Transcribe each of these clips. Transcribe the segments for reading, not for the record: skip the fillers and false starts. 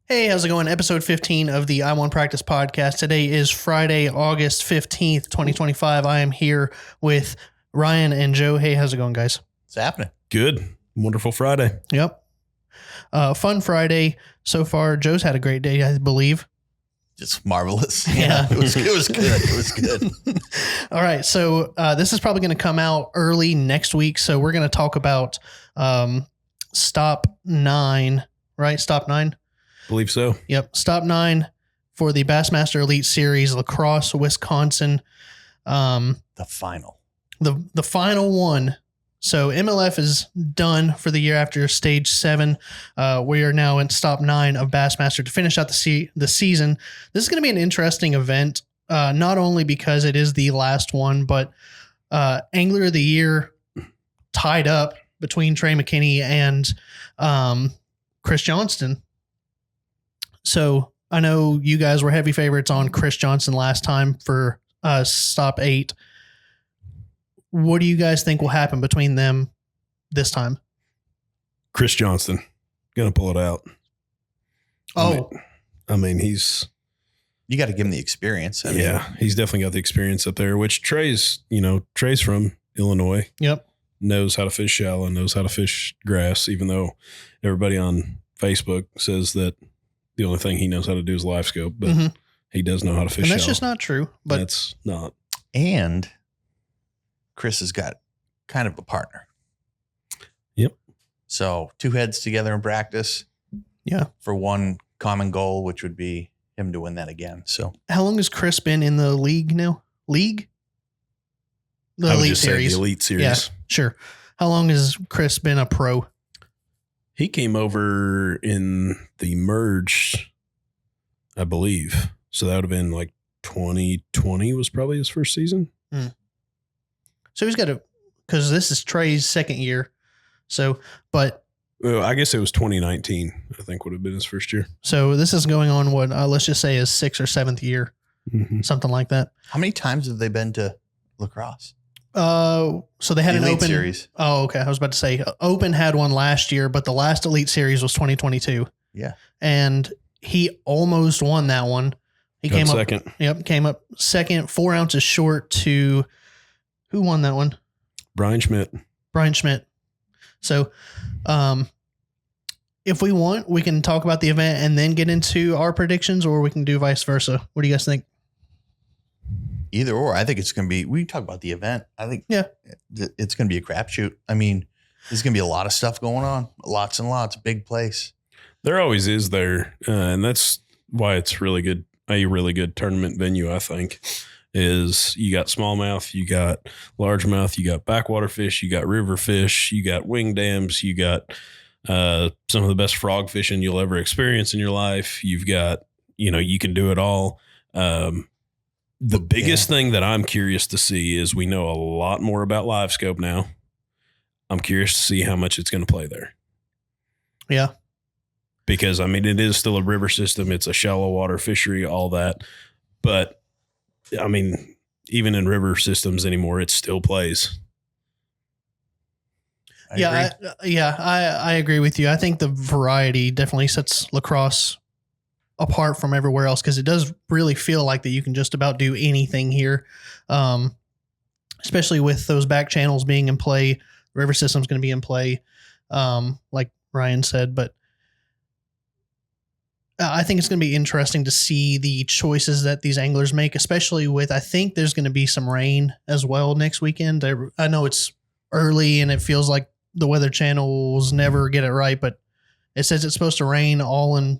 Hey, how's it going? Episode 15 of the I Want Practice podcast. Today is Friday, August 15th, 2025. I am here with Ryan and Joe. Hey, how's it going, guys? What's happening? Good. Wonderful Friday. Yep. Fun Friday so far. Joe's had a great day, I believe. Just marvelous. Yeah. It was good. It was good. All right. So this is probably going to come out early next week. So we're going to talk about Stop 9, right? Stop 9? Believe so. Yep. Stop 9 for the Bassmaster Elite Series, La Crosse, Wisconsin. The final. The final one. So MLF is done for the year after stage 7. We are now in stop 9 of Bassmaster to finish out the season. This is going to be an interesting event, not only because it is the last one, but Angler of the Year tied up between Trey McKinney and Chris Johnston. So I know you guys were heavy favorites on Chris Johnston last time for stop 8. What do you guys think will happen between them this time? Chris Johnston gonna pull it out. Oh, I mean he's You got to give him the experience. he's definitely got the experience up there. Which Trey's from Illinois. Yep. Knows how to fish shallow, knows how to fish grass. Even though everybody on Facebook says that the only thing he knows how to do is live scope, but he does know how to fish. And that's shallow. just not true. But That's not. And Chris has got kind of a partner. Yep. So 2 heads together in practice. Yeah. For one common goal, which would be him to win that again. So how long has Chris been in the league now? League? The I would Elite just say Series. the Elite Series. Yeah, sure. How long has Chris been a pro? He came over in the merge, I believe. So that would have been like 2020 was probably his first season. So he's got because this is Trey's second year. So, but. Well, I guess it was 2019, I think would have been his first year. So this is going on what, let's just say his 6th or 7th year, something like that. how many times have they been to La Crosse? So they had The an Elite open Series. Oh, okay. I was about to say Open had one last year, but the last Elite Series was 2022. Yeah. And he almost won that one. He came second. up. Yep. Came up second, 4 ounces short to who won that one? Brian Schmidt. Brian Schmidt. So, if we want, we can talk about the event and then get into our predictions, or we can do vice versa. What do you guys think? Either or. I think it's going to be, we talk about the event. I think it's going to be a crapshoot. I mean, there's going to be a lot of stuff going on. Lots and lots. Big place. There always is there. And that's why it's really good. A really good tournament venue, I think, is you got smallmouth, you got largemouth, you got backwater fish, you got river fish, you got wing dams, you got some of the best frog fishing you'll ever experience in your life. You've got, you can do it all. The biggest thing that I'm curious to see is we know a lot more about live scope now. I'm curious to see how much it's going to play there. Yeah. Because, it is still a river system. It's a shallow water fishery, all that. But, even in river systems anymore, it still plays. I agree with you. I think the variety definitely sets La Crosse apart from everywhere else because it does really feel like that you can just about do anything here, especially with those back channels being in play. The river system's going to be in play, like Ryan said. But I think it's going to be interesting to see the choices that these anglers make, especially with, I think there's going to be some rain as well next weekend. I know it's early and it feels like the Weather Channels never get it right, but it says it's supposed to rain all in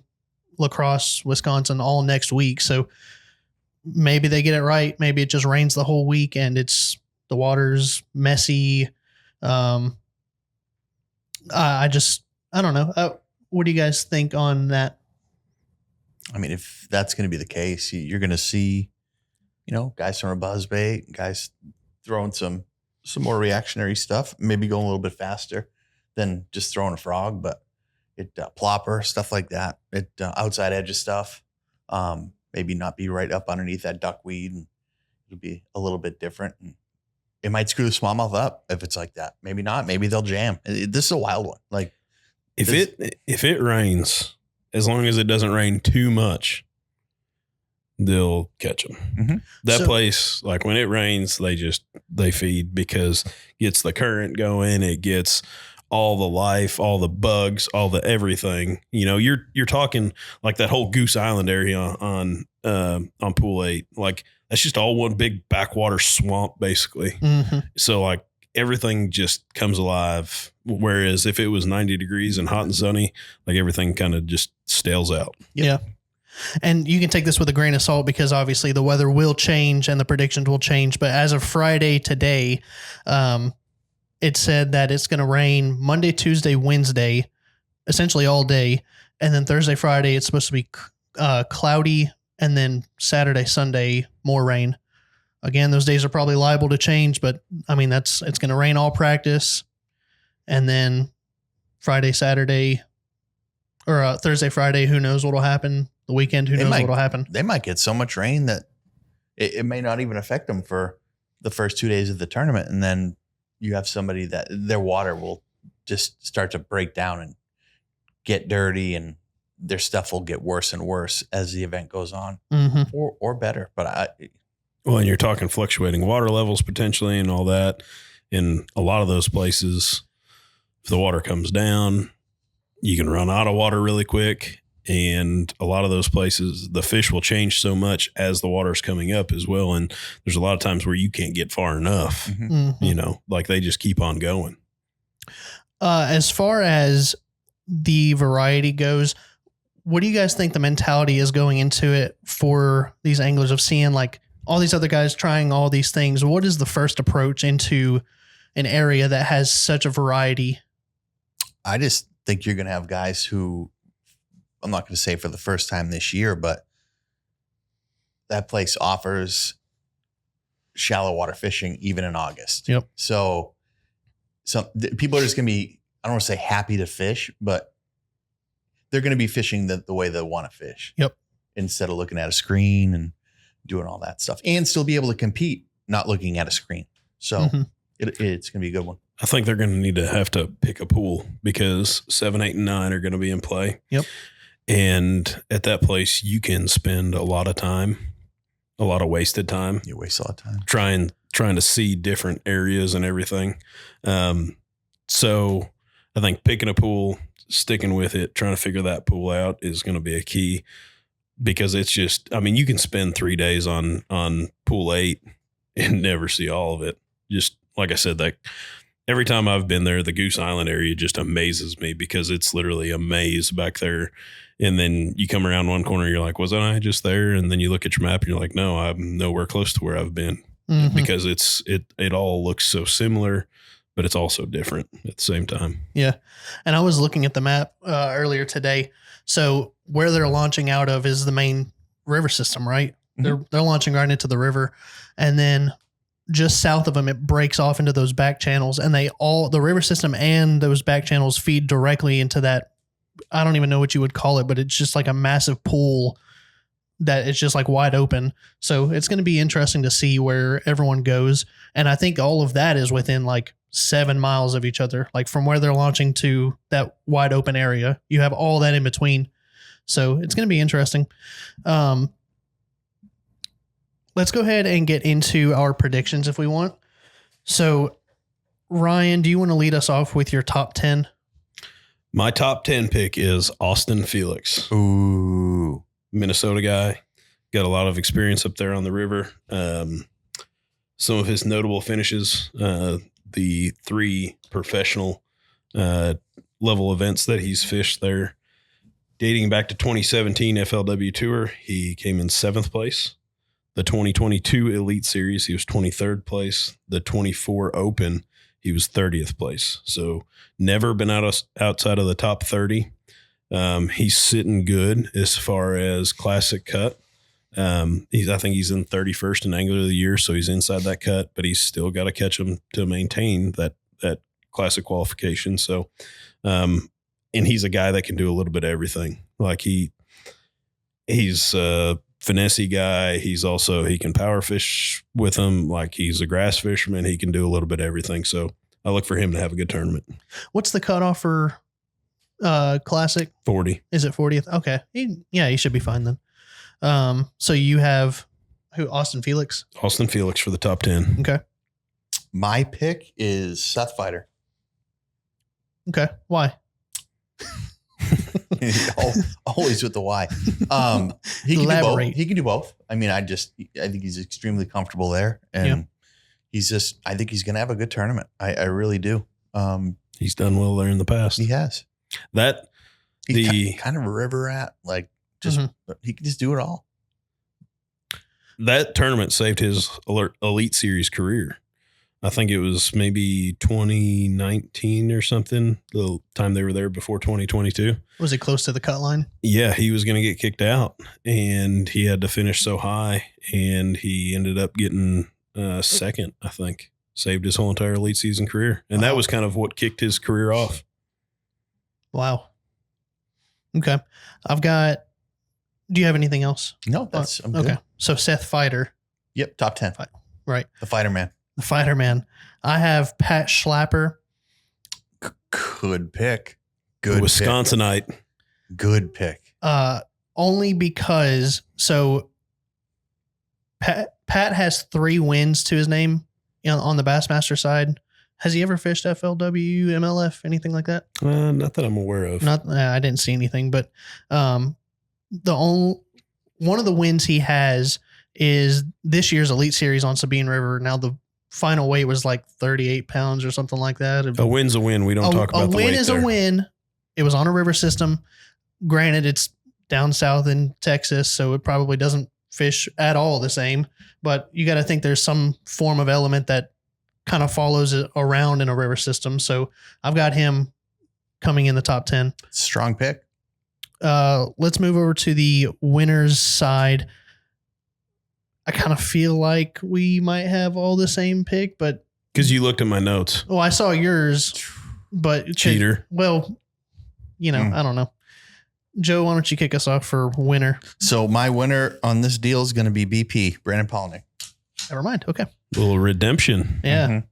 La Crosse, Wisconsin, all next week. So maybe they get it right. Maybe it just rains the whole week and the water's messy. I don't know. What do you guys think on that? If that's going to be the case, you're going to see, guys from a buzzbait, guys throwing some more reactionary stuff, maybe going a little bit faster than just throwing a frog, but plopper, stuff like that. Outside edge of stuff, maybe not be right up underneath that duckweed, and it'll be a little bit different. And it might screw the smallmouth up if it's like that. Maybe not. Maybe they'll jam. This is a wild one. Like if it rains as long as it doesn't rain too much, they'll catch them. Mm-hmm. That place, like when it rains, they feed because it gets the current going. It gets all the life, all the bugs, all the everything. You know, you're talking like that whole Goose Island area on Pool 8. Like that's just all one big backwater swamp, basically. Mm-hmm. So like everything just comes alive. Whereas if it was 90 degrees and hot and sunny, like everything kind of just stales out. Yep. Yeah. And you can take this with a grain of salt because obviously the weather will change and the predictions will change. But as of Friday today, it said that it's going to rain Monday, Tuesday, Wednesday, essentially all day. And then Thursday, Friday, it's supposed to be cloudy. And then Saturday, Sunday, more rain. Again, those days are probably liable to change, but I mean, it's going to rain all practice. And then Friday, Saturday, or Thursday, Friday, who knows what will happen. The weekend, who knows what will happen. They might get so much rain that it may not even affect them for the first 2 days of the tournament. And then you have somebody that their water will just start to break down and get dirty, and their stuff will get worse and worse as the event goes on, or better. But and you're talking fluctuating water levels potentially and all that. In a lot of those places, if the water comes down, you can run out of water really quick. And a lot of those places, the fish will change so much as the water's coming up as well. And there's a lot of times where you can't get far enough, you know, like they just keep on going. As far as the variety goes, what do you guys think the mentality is going into it for these anglers of seeing like all these other guys trying all these things? What is the first approach into an area that has such a variety? I just think you're going to have guys who, I'm not going to say for the first time this year, but that place offers shallow water fishing even in August. Yep. So people are just going to be, I don't want to say happy to fish, but they're going to be fishing the way they want to fish. Yep. Instead of looking at a screen and doing all that stuff, and still be able to compete, not looking at a screen. So it's going to be a good one. I think they're going to need to have to pick a pool because 7, 8, and 9 are going to be in play. Yep. And at that place, you can spend a lot of time, a lot of wasted time. You waste a lot of time trying to see different areas and everything. So I think picking a pool, sticking with it, trying to figure that pool out is going to be a key, because it's just, I mean, you can spend 3 days on pool 8 and never see all of it. Just like I said, that every time I've been there, the Goose Island area just amazes me because it's literally a maze back there. And then you come around one corner, you're like, wasn't I just there? And then you look at your map and you're like, no, I'm nowhere close to where I've been, because it all looks so similar, but it's also different at the same time. Yeah. And I was looking at the map earlier today. So where they're launching out of is the main river system, right? They're launching right into the river. And then just south of them, it breaks off into those back channels, and the river system and those back channels feed directly into that. I don't even know what you would call it, but it's just like a massive pool that is just like wide open. So it's going to be interesting to see where everyone goes. And I think all of that is within like 7 miles of each other, like from where they're launching to that wide open area. You have all that in between. So it's going to be interesting. Let's go ahead and get into our predictions if we want. So Ryan, do you want to lead us off with your top 10? My top 10 pick is Austin Felix. Ooh. Minnesota guy. Got a lot of experience up there on the river. Some of his notable finishes, the 3 professional level events that he's fished there. Dating back to 2017 FLW Tour, he came in 7th place. The 2022 Elite Series, he was 23rd place. The 24 Open, he was 30th place. So never been outside of the top 30. He's sitting good as far as classic cut. I think he's in 31st in Angler of the Year, so he's inside that cut, but he's still got to catch him to maintain that classic qualification. So, and he's a guy that can do a little bit of everything. Like he's a finesse guy. He can power fish with him. Like he's a grass fisherman. He can do a little bit of everything. So I look for him to have a good tournament. What's the cutoff for Classic? 40. Is it 40th? Okay. He should be fine then. So you have who? Austin Felix? Austin Felix for the top 10. Okay. My pick is Seth Fighter. Okay. Why? Always with the why. He can Elaborate. do both. He can do both. I mean, I think he's extremely comfortable there, and he's just. I think he's going to have a good tournament. I really do. He's done well there in the past. He has That he's kind of a river rat. Like just he can just do it all. That tournament saved his Elite Series career. I think it was maybe 2019 or something, the time they were there before 2022. Was it close to the cut line? Yeah, he was going to get kicked out, and he had to finish so high, and he ended up getting second, I think. Saved his whole entire Elite season career. And that was kind of what kicked his career off. Wow. Okay. Do you have anything else? No, I'm good. Okay. So Seth Fighter. Yep, top 10. Right. The Fighter Man. The Fighter Man. I have Pat Schlapper. Good pick. Good Wisconsinite. Pick. Good pick. Only because Pat has 3 wins to his name on the Bassmaster side. Has he ever fished FLW, MLF, anything like that? Not that I'm aware of. I didn't see anything, but one of the wins he has is this year's Elite Series on Sabine River. Now the final weight was like 38 pounds or something like that. A win's a win. We don't talk about the weight. A win is a win. It was on a river system. Granted, it's down south in Texas, so it probably doesn't fish at all the same. But you got to think there's some form of element that kind of follows it around in a river system. So I've got him coming in the top 10. Strong pick. Let's move over to the winners side. I kind of feel like we might have all the same pick, but because you looked at my notes. Oh, I saw yours, but cheater. Well, I don't know. Joe, why don't you kick us off for winner? So my winner on this deal is going to be BP, Brandon Polnick. Never mind. Okay. A little redemption. Yeah.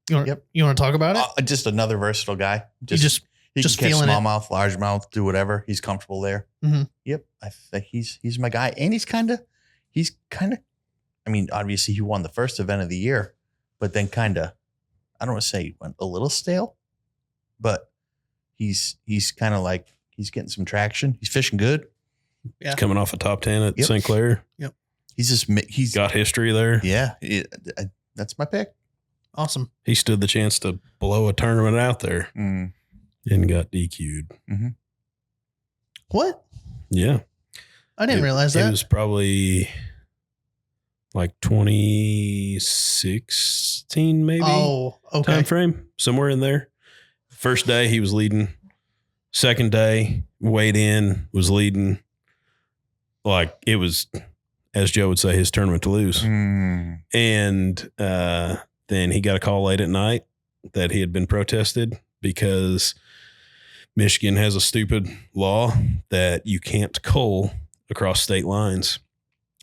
Mm-hmm. You want to talk about it? Just another versatile guy. He can catch smallmouth, largemouth, do whatever. He's comfortable there. Mm-hmm. Yep. I think he's my guy. And he's kind of, I mean, obviously he won the first event of the year, but then kind of, I don't want to say he went a little stale, but he's kind of like, he's getting some traction. He's fishing good. Yeah. He's coming off a top 10 at St. Clair. Yep. He's got history there. Yeah. That's my pick. Awesome. He stood the chance to blow a tournament out there and got DQ'd. Mm-hmm. What? Yeah. I didn't realize that. It was probably like 2016, maybe. Oh, okay. Time frame, somewhere in there. First day, he was leading. Second day, weighed in, was leading. Like, it was, as Joe would say, his tournament to lose. And then he got a call late at night that he had been protested because Michigan has a stupid law that you can't cull across state lines.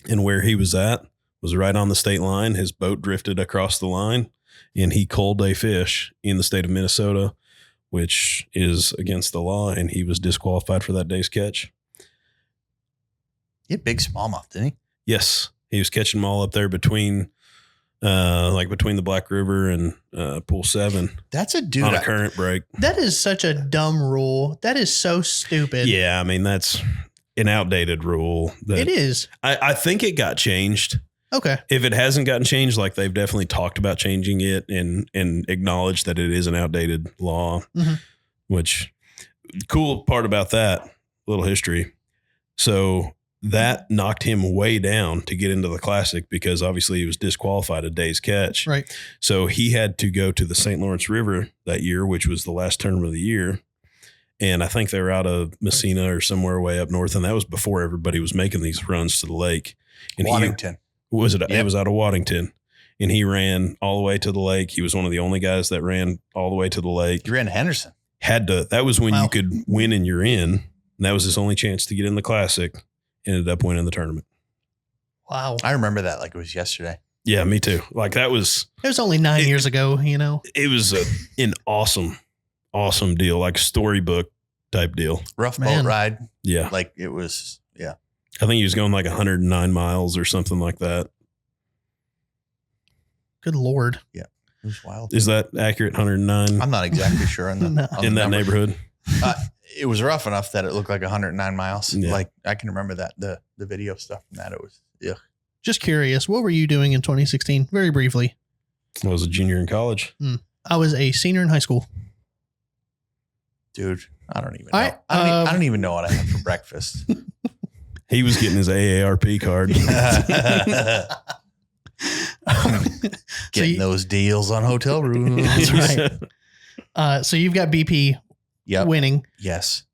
And where he was at was right on the state line. His boat drifted across the line and he culled a fish in the state of Minnesota, which is against the law. And he was disqualified for that day's catch. He had big smallmouth, didn't he? Yes. He was catching them all up there between the Black River and Pool 7. That's a dude on a current break. That is such a dumb rule. That is so stupid. Yeah, I mean, that's an outdated rule. It is. I think it got changed. Okay. If it hasn't gotten changed, like they've definitely talked about changing it and acknowledged that it is an outdated law, which cool part about that little history. So that knocked him way down to get into the Classic because obviously he was disqualified a day's catch. Right. So he had to go to the St. Lawrence River that year, which was the last tournament of the year. And I think they were out of Messina or somewhere way up north. And that was before everybody was making these runs to the lake. And Waddington. It was out of Waddington. And he ran all the way to the lake. He was one of the only guys that ran all the way to the lake. He ran to Henderson. That was when you could win and you're in. And that was his only chance to get in the Classic. Ended up winning the tournament. Wow. I remember that like it was yesterday. Yeah, me too. Like that was. It was only 9 years ago, It was an awesome awesome deal, like storybook type deal. Rough Man. boat ride. Yeah. Like it was, yeah. I think he was going like 109 miles or something like that. Good Lord. It was wild. Is that accurate? 109 I'm not exactly sure on the, No. on in the that number. neighborhood? It was rough enough that it looked like 109 miles. Yeah. Like I can remember that the video stuff from that. It was Just curious, what were you doing in 2016? Very briefly. I was a junior in college. I was a senior in high school. dude. I don't even know. I- I don't even know what I had for breakfast. He was getting his AARP card. Getting you- those deals on hotel rooms. That's right. So you've got BP Yep. winning. Yes.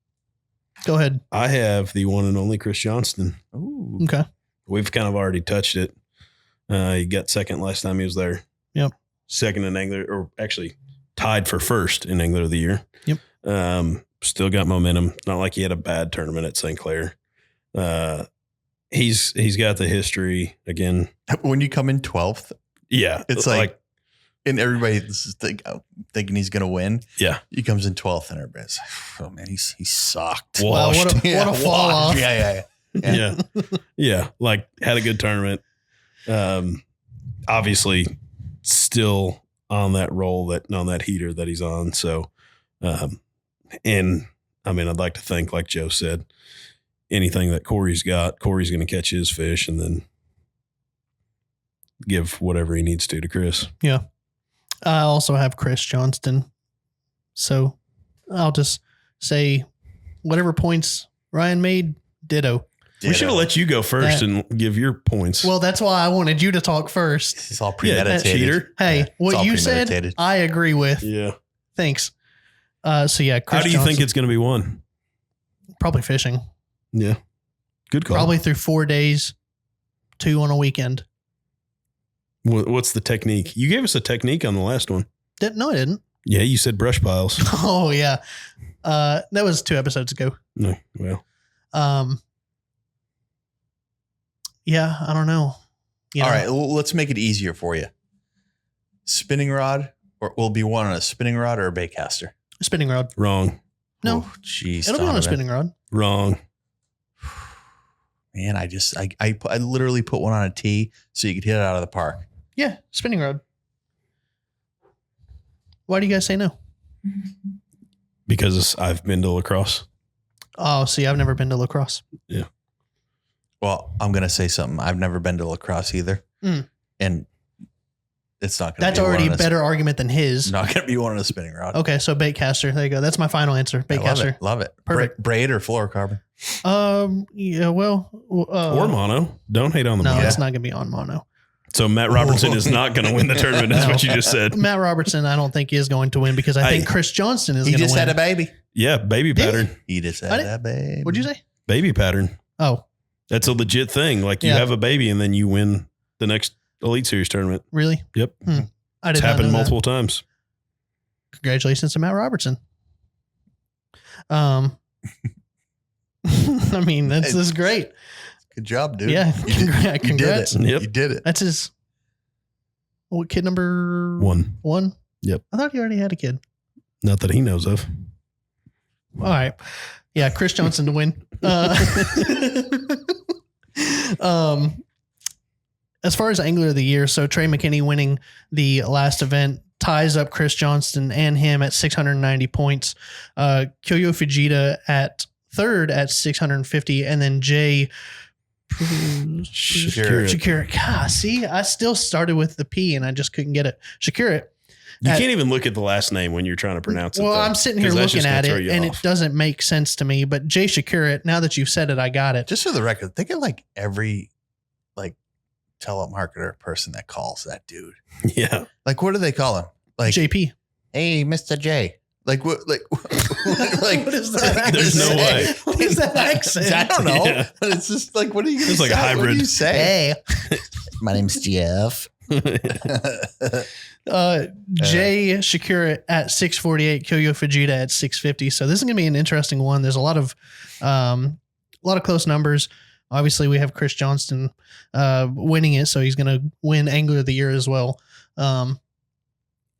Go ahead. I have the one and only Chris Johnston. Ooh. Okay. We've kind of already touched it. He got second last time he was there. Yep. Second in Angler, or actually tied for first in Angler of the Year. Yep. Still got momentum. Not like he had a bad tournament at St. Clair. He's got the history again. When you come in 12th, Yeah. it's like and everybody's thinking he's going to win. yeah. He comes in 12th and everybody's like, oh man, he sucked. Wow, what a fall off. Yeah. Yeah. Yeah. Like had a good tournament. Obviously still on that roll on that heater that he's on. So, and I mean, I'd like to think, like Joe said, anything that Corey's got, Corey's going to catch his fish and then give whatever he needs to Chris. I also have Chris Johnston. So I'll just say whatever points Ryan made, ditto. We should have let you go first and give your points. Well, that's why I wanted you to talk first. It's all Yeah, premeditated. cheater. Hey, Yeah, it's what all you said, premeditated. I agree with. Yeah. Thanks. So yeah, Chris How do you Johnston, think it's going to be won? probably fishing. Yeah. Good call. Probably through 4 days, 2 on a weekend. What's the technique? You gave us a technique on the last one. No, I didn't. Yeah. You said brush piles. Oh yeah. That was 2 episodes ago. No. Well, Yeah, I don't know. All right, let's make it easier for you. Spinning rod, or will be one on a spinning rod or a bait caster? Spinning rod. wrong. No. Oh, jeez. It'll be on a Donovan. spinning rod. Wrong. Man, I literally put one on a tee so you could hit it out of the park. Yeah, spinning rod. Why do you guys say no? Because I've been to lacrosse. Oh, see, I've never been to lacrosse. Well, I'm gonna say something. I've never been to lacrosse either, and it's not gonna. That's be already a one on better argument than his. Not gonna be one on a spinning rod. Okay, so bait caster. There you go. That's my final answer. Bait caster. Love it. Perfect. Braid or fluorocarbon? Yeah. Well. Or mono. Don't hate on the No, mono. it's not gonna be on mono. So Matt Robertson is not going to win the tournament. That's what you just said. Matt Robertson, I don't think is going to win because I think Chris Johnston is He going to win. just had a baby. Yeah. Baby Did he? pattern. He just I had didn't- a baby. What'd you say? Baby pattern. Oh, That's a legit thing. Like you Yeah. have a baby and then you win the next Elite Series tournament. really? Yep. I It's did not happened know that. multiple times. Congratulations to Matt Robertson. I mean, this is great. Good job, dude. Yeah, You congrats. did it. Yep. You did it. That's his kid number 1. 1. Yep. I thought he already had a kid. Not that he knows of. All right. Yeah, Chris Johnson to win. As far as Angler of the Year, so Trey McKinney winning the last event ties up Chris Johnston and him at 690 points. Kyoyo Fujita at third at 650, and then Jay Shakira. God, see, I still started with the P and I just couldn't get it. Shakira. You can't even look at the last name when you're trying to pronounce it. Well, though, I'm sitting here 'cause that's looking just gonna at throw it you and off. it doesn't make sense to me. But Jay Shakira, now that you've said it, I got it. Just for the record, think of like every like telemarketer person that calls that dude. Yeah. Like, what do they call him? Like, JP. hey, Mr. J. Like what? Like, like What is that There's no way. What is that accent? I don't know. Yeah. But it's just like, what are you? Gonna It's like a say? What hybrid. do you say? Hey. My name's Jeff. Jay Shakira at 648, Kyoyo Fujita at 650. So this is going to be an interesting one. There's a lot of close numbers. Obviously, we have Chris Johnston winning it, so he's going to win Angler of the Year as well.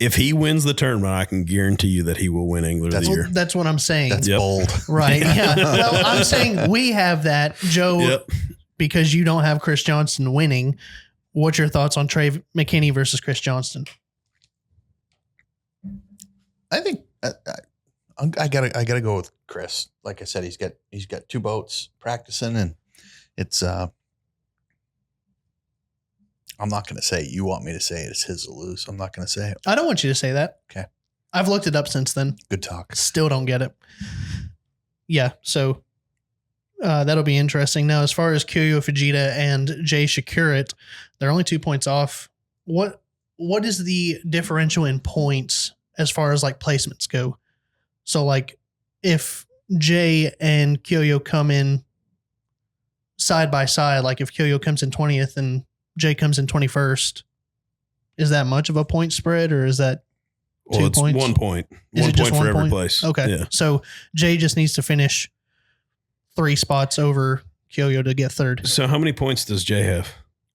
if he wins the tournament, I can guarantee you that he will win Angler of the Year. That's what I'm saying. That's Yep. bold. Right. Yeah. Well, I'm saying we have that, Joe, Yep. because you don't have Chris Johnston winning. What's your thoughts on Trey McKinney versus Chris Johnston? I think I gotta go with Chris. Like I said, he's got 2 boats practicing, and it's I'm not going to say it. You want me to say it. It's his to lose. I'm not going to say it. I don't want you to say that. Okay. I've looked it up since then. Good talk. Still don't get it. Yeah. So that'll be interesting. Now, as far as Kyoyo Fujita and Jay Shakurit, they're only 2 points off. What is the differential in points as far as like placements go? So like if Jay and Kyoyo come in side by side, like if Kyoyo comes in 20th and Jay comes in 21st, is that much of a point spread, or is that Well, 2 it's points? 1 point. Is 1 it just point for 1 every point? place. Okay. Yeah. So Jay just needs to finish 3 spots over Kyoyo to get third. So how many points does Jay have?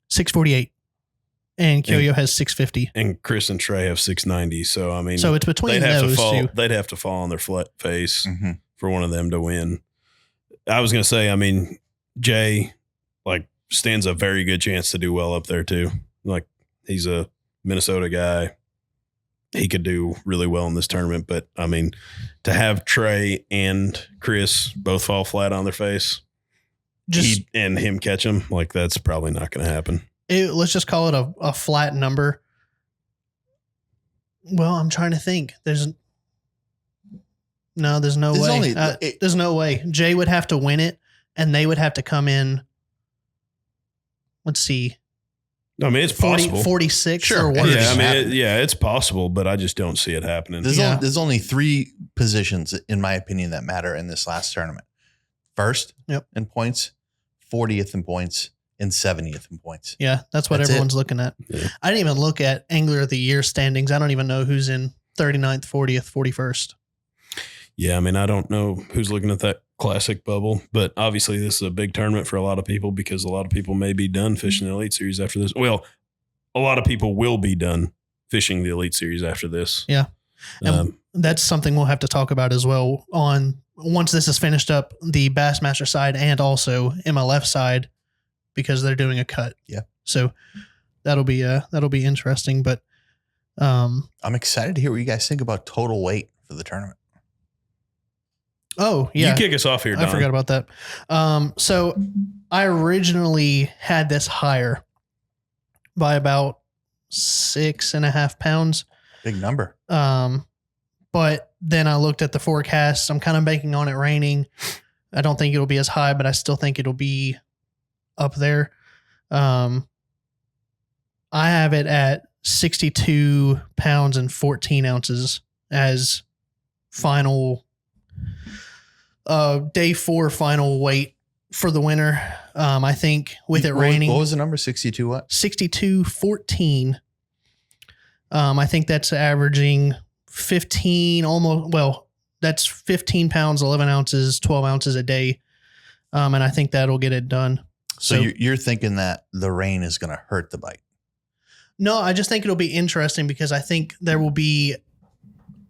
648. And Kyoyo has 650. And Chris and Trey have 690. So I mean, So it's between they'd have those to fall. two. They'd have to fall on their flat face Mm-hmm. for one of them to win. I was going to say, I mean, Jay like stands a very good chance to do well up there too. Like he's a Minnesota guy. He could do really well in this tournament, but I mean, to have Trey and Chris both fall flat on their face, Just and him catch them, like that's probably not going to happen. let's just call it a flat number. Well, I'm trying to think. There's no There's way. only- There's no way. Jay would have to win it, and they would have to come in. Let's see. I mean, it's 40, possible. 46 Sure. or Yeah, worse. Yeah, I mean, happen. it's possible, but I just don't see it happening. There's only 3 positions, in my opinion, that matter in this last tournament. First in points, 40th in points, and 70th in points. Yeah, that's what That's everyone's looking at. Yeah. I didn't even look at Angler of the Year standings. I don't even know who's in 39th, 40th, 41st. Yeah, I mean, I don't know who's looking at that classic bubble, but obviously this is a big tournament for a lot of people because a lot of people may be done fishing the Elite Series after this. Well, a lot of people will be done fishing the Elite Series after this. Yeah. And that's something we'll have to talk about as well on once this is finished up, the Bassmaster side and also MLF side, because they're doing a cut. Yeah. So that'll be interesting, but I'm excited to hear what you guys think about total weight for the tournament. oh yeah. You kick us off here, Don. I forgot about that. So I originally had this higher by about 6.5 pounds. Big number. But then I looked at the forecast. I'm kind of banking on it raining. I don't think it'll be as high, but I still think it'll be up there. I have it at 62 pounds and 14 ounces as final day 4 final weight for the winter. I think with it raining, What was the number? 62 what? 62.14. I think that's averaging 15, almost, well, that's 15 pounds, 11 ounces, 12 ounces a day. And I think that'll get it done. So you're thinking that the rain is going to hurt the bite. No, I just think it'll be interesting because I think there will be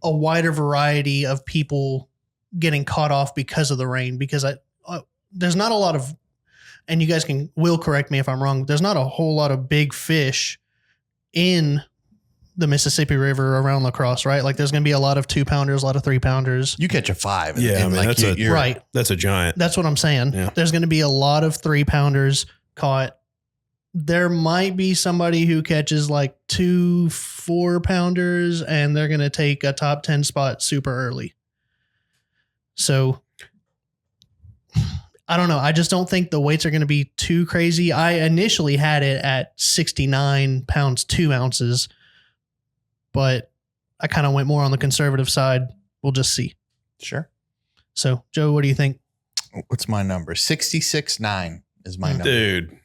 a wider variety of people getting caught off because of the rain, because there's not a lot of, and you guys will correct me if I'm wrong, there's not a whole lot of big fish in the Mississippi River around La Crosse, right? Like there's going to be a lot of 2-pounders, a lot of 3-pounders. You catch a 5. Yeah, I mean, like that's Right. That's a giant. That's what I'm saying. Yeah. There's going to be a lot of 3-pounders caught. There might be somebody who catches like 2 4-pounders and they're going to take a top 10 spot super early. So I don't know. I just don't think the weights are going to be too crazy. I initially had it at 69 pounds, 2 ounces, but I kind of went more on the conservative side. We'll just see. Sure. So Joe, what do you think? What's my number? 66.9 is my number. Dude.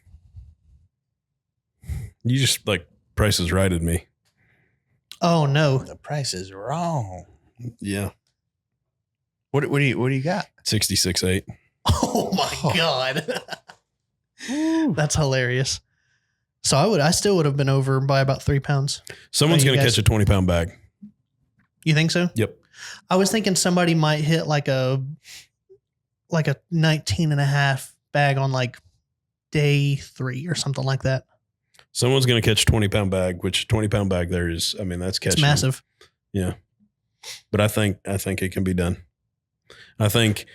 You just like Price is Right at me. Oh no. The price is wrong. Yeah. What do you got? 66.8. Oh my God. That's hilarious. So I still would have been over by about 3 pounds. Someone's You going to guys- catch a 20-pound bag. You think so? Yep. I was thinking somebody might hit like a 19 and a half bag on like day 3 or something like that. Someone's going to catch a 20-pound bag, which 20-pound bag there is, I mean, that's catching. It's massive. Yeah. But I think it can be done. I think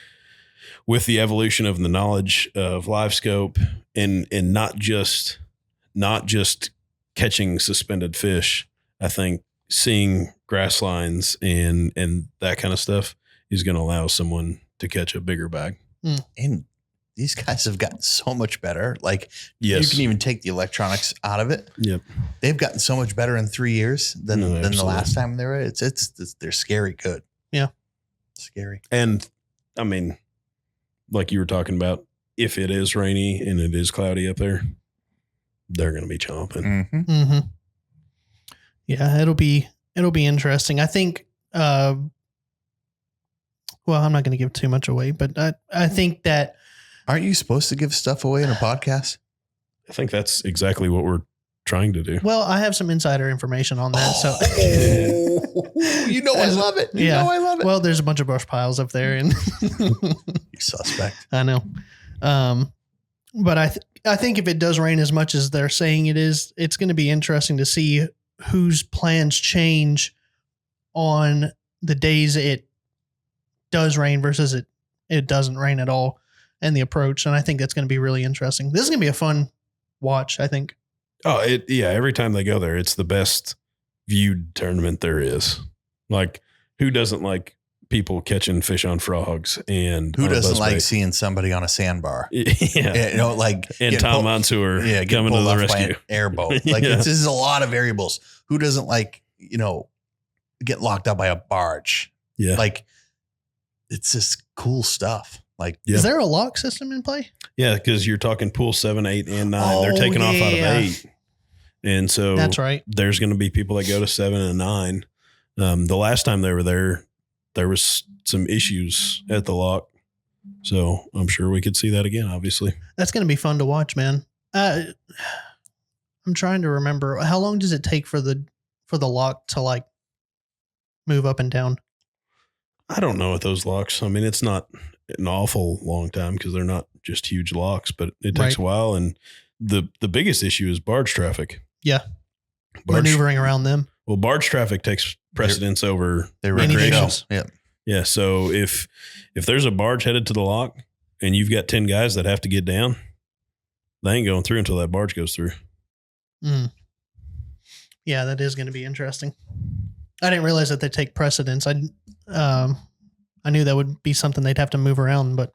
with the evolution of the knowledge of live scope and not just catching suspended fish, I think seeing grass lines and that kind of stuff is going to allow someone to catch a bigger bag. And these guys have gotten so much better. Like Yes. you can even take the electronics out of it. Yep. They've gotten so much better in 3 years than the Absolutely. last time they were. They're scary good. Yeah. Scary. And I mean, like you were talking about, if it is rainy and it is cloudy up there, they're going to be chomping. Mm-hmm. Mm-hmm. Yeah, it'll be interesting. I think. Well, I'm not going to give too much away, but I think that. Aren't you supposed to give stuff away in a podcast? I think that's exactly what we're trying to do. Well, I have some insider information on that. So, You know I love it. You Yeah. know I love it. well, there's a bunch of brush piles up there, and You suspect. I know. But I think if it does rain as much as they're saying it is, it's going to be interesting to see whose plans change on the days it does rain versus it doesn't rain at all, and the approach. And I think that's going to be really interesting. This is going to be a fun watch, I think. Oh, every time they go there, it's the best viewed tournament there is. Like, who doesn't like people catching fish on frogs? And Who on a doesn't buzz like bait? seeing somebody on a sandbar? Yeah. Yeah, you know, like And getting Tom pulled- Mansour getting coming to pulled the off by rescue. an airboat. Like Yeah. this is a lot of variables. Who doesn't like, get locked up by a barge? Yeah. Like it's just cool stuff. Like Yeah. Is there a lock system in play? Yeah, because you're talking pool 7, 8, and 9. They're Oh, taking off out of yeah. 8. And so That's right. there's going to be people that go to 7 and 9. The last time they were there was some issues at the lock. So I'm sure we could see that again, obviously. That's going to be fun to watch, man. I'm trying to remember, how long does it take for the lock to like move up and down? I don't know with those locks. I mean, it's not an awful long time because they're not just huge locks, but it takes Right. a while. And the biggest issue is barge traffic. Yeah. Barge, Maneuvering around them. well, barge traffic takes precedence over they Any recreational. issues? Yeah. Yeah. So if there's a barge headed to the lock and you've got 10 guys that have to get down, they ain't going through until that barge goes through. Mm. Yeah, that is going to be interesting. I didn't realize that they take precedence. I knew that would be something they'd have to move around, but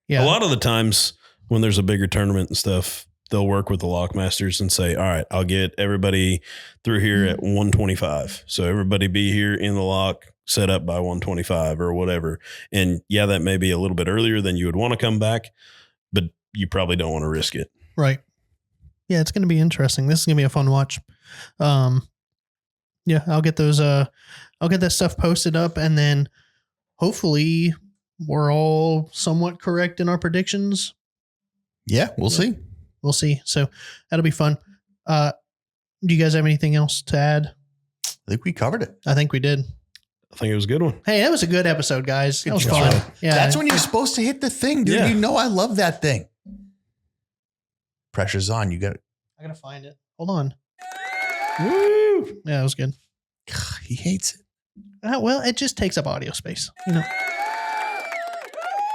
yeah. A lot of the times when there's a bigger tournament and stuff, they'll work with the lock masters and say, all right, I'll get everybody through here at 125. So everybody be here in the lock, set up by 125 or whatever. And yeah, that may be a little bit earlier than you would want to come back, but you probably don't want to risk it. Right. Yeah, it's going to be interesting. This is going to be a fun watch. Yeah, I'll get that stuff posted up, and then hopefully we're all somewhat correct in our predictions. Yeah, we'll see. We'll see. So that'll be fun. Do you guys have anything else to add? I think we covered it. I think we did. I think it was a good one. Hey, that was a good episode, guys. That was job. fun. Yeah. That's when you're supposed to hit the thing, dude. Yeah. You know I love that thing. Pressure's on. You got I gotta find it. Hold on. Woo! Yeah, that was good. he hates it. Well, it just takes up audio space. You know.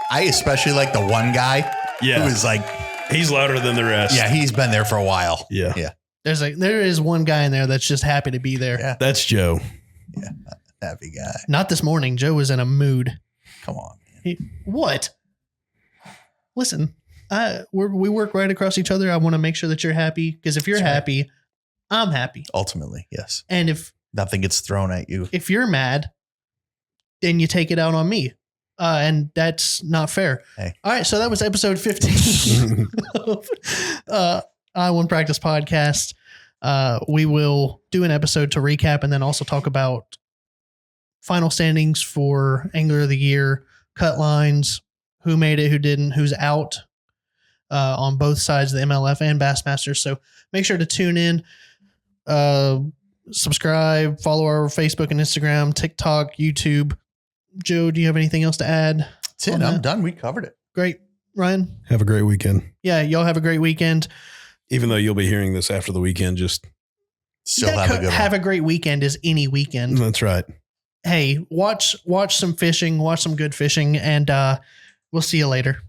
I especially like the one guy Yeah. who is like, He's louder than the rest. yeah, he's been there for a while. Yeah. Yeah. There is one guy in there that's just happy to be there. Yeah. That's Joe. Happy guy. Not this morning. Joe was in a mood. Come on, man. What? Listen, we work right across each other. I want to make sure that you're happy, because if you're That's right. happy, I'm happy. Ultimately, yes. And if Nothing gets thrown at you. you're mad, then you take it out on me. And that's not fair. Hey. All right. So that was episode 15 of I One Practice Podcast. We will do an episode to recap and then also talk about final standings for Angler of the Year, cut lines, who made it, who didn't, who's out. on both sides of the MLF and Bassmaster. So make sure to tune in, subscribe, follow our Facebook and Instagram, TikTok, YouTube. Joe, do you have anything else to add? That's it. I'm done. We covered it. Great. Ryan? Have a great weekend. Yeah, y'all have a great weekend. Even though you'll be hearing this after the weekend, just Still have a good one. Have a great weekend is any weekend. that's right. Hey, watch some fishing, watch some good fishing, and we'll see you later.